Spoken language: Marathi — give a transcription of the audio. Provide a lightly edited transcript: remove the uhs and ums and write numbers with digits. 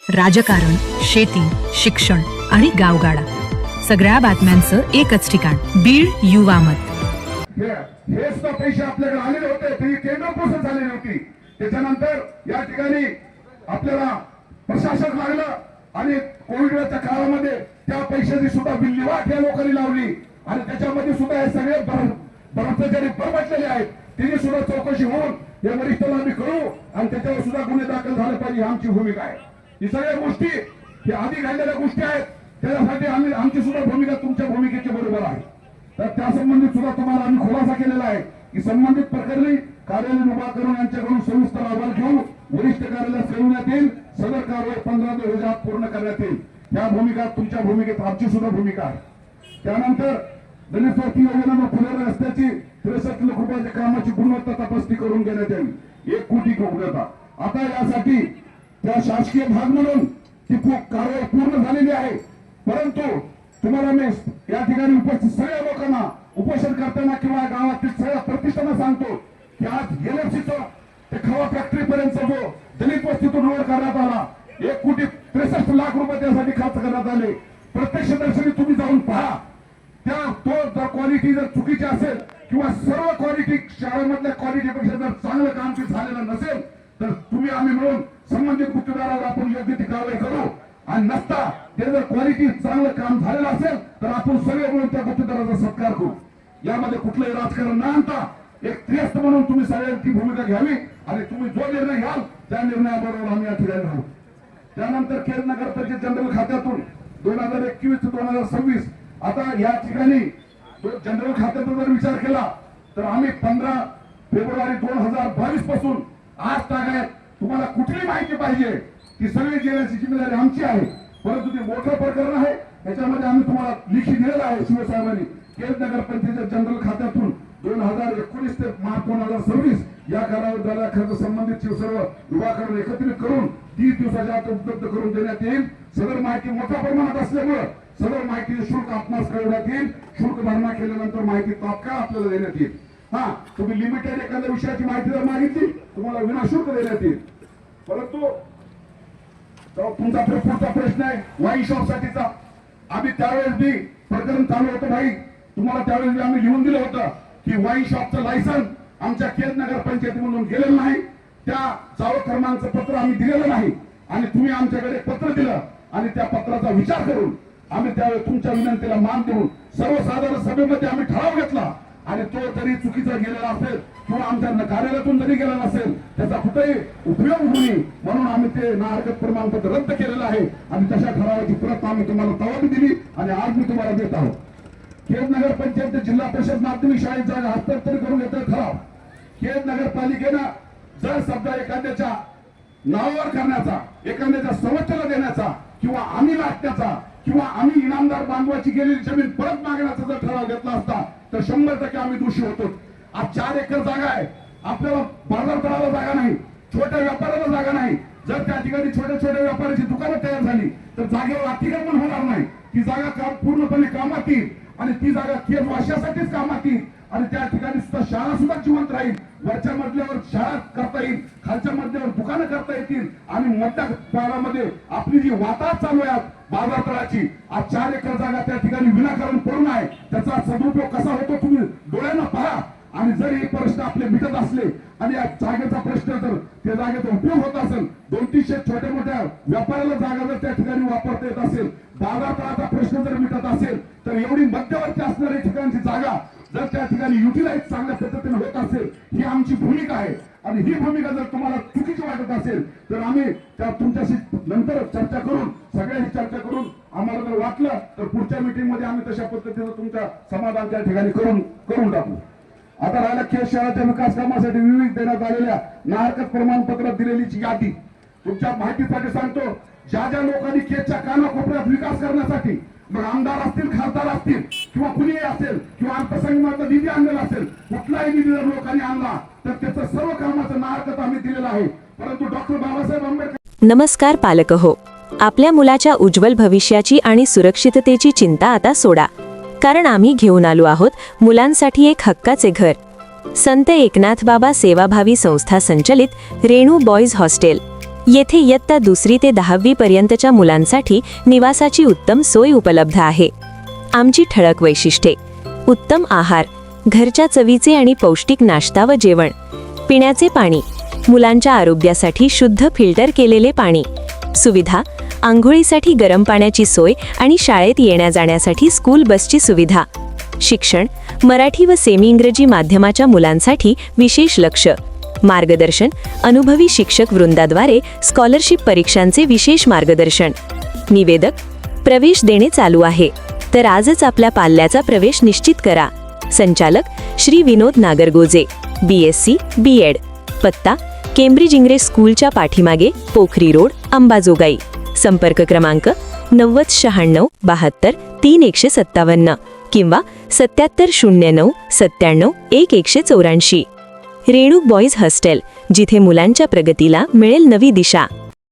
राजकारण, शेती, शिक्षण आणि गावगाडा, सगळ्या बातम्यांचं एकच ठिकाण, बीड युवा मत. हे सुद्धा पैसे आपल्याकडे आलेले होते, ती केंद्र पोषण झालेली होती. त्याच्यानंतर या ठिकाणी आपल्याला प्रशासक लागलं आणि कोविडच्या काळामध्ये त्या पैशाची सुद्धा विल्हेवाट या लोकांनी लावली आणि त्याच्यामध्ये सुद्धा हे सगळे भ्रष्टाचारी परमटलेले आहेत. तिने सुद्धा चौकशी होऊन या वरिष्ठांना आम्ही करू आणि त्याच्यावर सुद्धा गुन्हे दाखल झाले पाहिजे, आमची भूमिका आहे. ही सगळ्या गोष्टी हे आधी घडलेल्या गोष्टी आहेत, त्याच्यासाठी आमची सुद्धा भूमिका तुमच्या भूमिकेच्या बरोबर आहे. तर त्या संबंधित सुद्धा तुम्हाला आम्ही खुलासा केलेला आहे की संबंधित प्रकरणी कार्यालय उभा करून यांच्याकडून सविस्तर अहवाल घेऊन वरिष्ठ कार्यालयात कळवण्यात येईल. सदर कारवाई 15 दिवसात पूर्ण करण्यात येईल. या भूमिका तुमच्या भूमिकेत आमची सुद्धा भूमिका आहे. त्यानंतर दलित वस्ती योजना फुले रस्त्याची 63 लाख रुपयाच्या कामाची गुणवत्ता तपासणी करून घेण्यात येईल. 1 कोटी गुणवत्ता. आता यासाठी त्या शासकीय भाग म्हणून ती कारवाई पूर्ण झालेली आहे. परंतु तुम्हाला मी या ठिकाणी उपस्थित सगळ्या लोकांना उपोषण करताना किंवा गावातील सगळ्या प्रतिष्ठाना सांगतो की आज एलएफसीचा ते खवा फॅक्टरी पर्यंत जो दलित वस्तीतून रोड करण्यात आला, 1 कोटी 63 लाख रुपये त्यासाठी खर्च करण्यात आले. प्रत्यक्षदर्शनी तुम्ही जाऊन पहा. तो जर क्वालिटी जर चुकीची असेल किंवा सर्व क्वालिटी शाळेमधल्या क्वालिटीपेक्षा जर चांगलं काम झालेलं नसेल तर तुम्ही आम्ही मिळून संबंधित गुत्तेदारावर आपण योग्य ती कारवाई करू. आणि नसता ते जर क्वालिटी चांगलं काम झालेलं असेल तर आपण सगळे मिळून त्या गुत्तेदाराचा सत्कार करू. यामध्ये कुठलंही राजकारण न आणता एक त्रिस्त म्हणून तुम्ही सगळ्यांची भूमिका घ्यावी आणि तुम्ही जो निर्णय घ्याल त्या निर्णयाबरोबर आम्ही या ठिकाणी राहू. त्यानंतर खेड नगर परिषद जनरल खात्यातून 2021 ते 2026 आता या ठिकाणी जनरल खात्याचा जर विचार केला तर आम्ही 15 फेब्रुवारी 2022 पासून आज तागायत तुम्हाला कुठली माहिती पाहिजे ती सगळी देण्याची जिम्मेदारी आमची आहे. परंतु ते मोठं प्रकरण आहे, त्याच्यामध्ये आम्ही तुम्हाला लिखित दिलेलं आहे. शिवसाहेबांनी केज नगर पंचायत जनरल खात्यातून 2019 ते मार्च 2026 या कालावधीला खर्च संबंधित सर्व विभागाकडून एकत्रित करून 30 दिवसाच्या आत उपलब्ध करून देण्यात येईल. सदर माहिती मोठ्या प्रमाणात असल्यामुळे सदर माहितीचे शुल्क आपणास कळवण्यात येईल. शुल्क भरणा केल्यानंतर माहिती तात्काळ आपल्याला देण्यात येईल. तुम्ही लिमिटेड एखाद्या विषयाची माहिती जर मागितली तुम्हाला विनाशुल्क देण्यात येईल. परंतु तुमचा पुढचा प्रश्न आहे वाईन शॉप साठीचा. आम्ही त्यावेळेस बी प्रकरण चालू होतं भाई, तुम्हाला त्यावेळेस बी आम्ही लिहून दिलं होतं की वाईन शॉपचं लायसन आमच्या केज नगर पंचायतीमधून गेलेलं नाही. त्या जावं क्रमांकचं पत्र आम्ही दिलेलं नाही आणि तुम्ही आमच्याकडे पत्र दिलं आणि त्या पत्राचा विचार करून आम्ही त्यावेळेस तुमच्या विनंतीला मान देऊन सर्वसाधारण सभेमध्ये आम्ही ठराव घेतला आणि तो जरी चुकीचा गेलेला असेल किंवा आमच्या कार्यालयातून जरी गेला नसेल त्याचा कुठेही उपयोग होऊ नये म्हणून आम्ही ते नाहरकत प्रमाणपत्र रद्द केलेलं आहे आणि तशा ठरावाची प्रत आम्ही तुम्हाला तवाबी दिली आणि आज मी तुम्हाला देत आहोत. खेड नगर पंचायत जिल्हा परिषद माध्यमिक शाळेत जागा हस्तांतरित करून घेतोय ठराव. खेड नगरपालिकेनं जर समजा एखाद्याच्या नावावर करण्याचा, एखाद्याच्या संरक्षणाला देण्याचा किंवा आम्ही लाटण्याचा किंवा आम्ही इनामदार बांधवाची गेलेली जमीन परत मागण्याचा जर ठराव घेतला असता तर 100% आम्ही दोषी होतो. आज 4 एकर जागा आहे, आपल्याला बाजार तळाला जागा नाही, छोट्या व्यापाऱ्याला जागा नाही. जर त्या ठिकाणी छोट्या छोट्या व्यापाऱ्याची दुकानं तयार झाली तर जागेवर अतिक्रमण होणार नाही. ती जागा पूर्णपणे कामात येईल आणि ती जागा केवळ वाशासाठीच कामात येईल आणि त्या ठिकाणी सुद्धा शाळा सुद्धा जिवंत राहील. वरच्या मजल्यावर शाळा करता येईल, खालच्या मजल्यावर दुकानं करता येतील आणि मधल्या काळामध्ये आपली जी वाताहत चालू आहे बाजार तळाची, आज 4 एकर जागा त्या ठिकाणी विनाकारण पडून आहे. त्याचा सदुपयोग कसा होतो तुम्ही डोळ्यांना पहा. आणि जर हे प्रश्न आपले मिटत असले आणि या जागेचा प्रश्न जर त्या जागेचा उपयोग होत असेल, 200-300 छोट्या मोठ्या व्यापाऱ्याला जागा जर त्या ठिकाणी वापरता येत असेल, बाजार तळाचा प्रश्न जर मिटत असेल तर एवढी मध्यवर्ती असणारी ठिकाणची जागा जर त्या ठिकाणी युटिलाइज चांगल्या पद्धतीने होत असेल ही आमची भूमिका आहे. आणि ही भूमिका जर तुम्हाला चुकीची वाटत असेल तर आम्ही त्या तुमच्याशी नंतर चर्चा करून सगळ्यांशी चर्चा करून आम्हाला जर वाटलं तर पुढच्या मीटिंग मध्ये आम्ही तशा पद्धतीनं तुमच्या समाधान त्या ठिकाणी करून टाकू. आता राहिला खेड शहराच्या विकास कामासाठी विविध देण्यात आलेल्या नाहरकत प्रमाणपत्रात दिलेली यादी तुमच्या माहितीसाठी सांगतो. ज्या ज्या लोकांनी खेडच्या कानाकोपऱ्यात विकास करण्यासाठी मग आमदार असतील, खासदार असतील किंवा कुणीही असेल किंवा अर्थसंकल्पाचा निधी आणलेला असेल, कुठलाही निधी जर लोकांनी आणला तर त्याचं सर्व कामाचं नाहरकत आम्ही दिलेलं आहे. परंतु डॉक्टर बाबासाहेब आंबेडकर. नमस्कार पालक हो, आपल्या मुलाच्या उज्ज्वल भविष्याची आणि सुरक्षिततेची चिंता आता सोडा, कारण आम्ही घेऊन आलो आहोत मुलांसाठी एक हक्काचे घर. संत एकनाथ बाबा सेवाभावी संस्था संचलित रेणू बॉयज हॉस्टेल. येथे इयत्ता 2री ते 10वी पर्यंतच्या मुलांसाठी निवासाची उत्तम सोय उपलब्ध आहे. आमची ठळक वैशिष्ट्ये: उत्तम आहार, घरच्या चवीचे आणि पौष्टिक नाश्ता व जेवण, पिण्याचे पाणी, मुलांच्या आरोग्यासाठी शुद्ध फिल्टर केलेले पाणी, सुविधा, आंघोळीसाठी गरम पाण्याची सोय आणि शाळेत येण्या जाण्यासाठी स्कूल बसची सुविधा. शिक्षण, मराठी व सेमी इंग्रजी माध्यमाच्या मुलांसाठी विशेष लक्ष, मार्गदर्शन, अनुभवी शिक्षक वृंदाद्वारे स्कॉलरशिप परीक्षांचे विशेष मार्गदर्शन. निवेदक: प्रवेश देणे चालू आहे, तर आजच आपल्या पाल्याचा प्रवेश निश्चित करा. संचालक: श्री विनोद नागरगोजे, BSc B.Ed. पत्ता: केम्ब्रिज इंग्लिश स्कूलच्या पाठीमागे, पोखरी रोड, अंबाजोगाई. संपर्क क्रमांक: 9096 72 3157 किंवा 7709 97 184. रेणूक बॉईज हॉस्टेल, जिथे मुलांच्या प्रगतीला मिळेल नवी दिशा.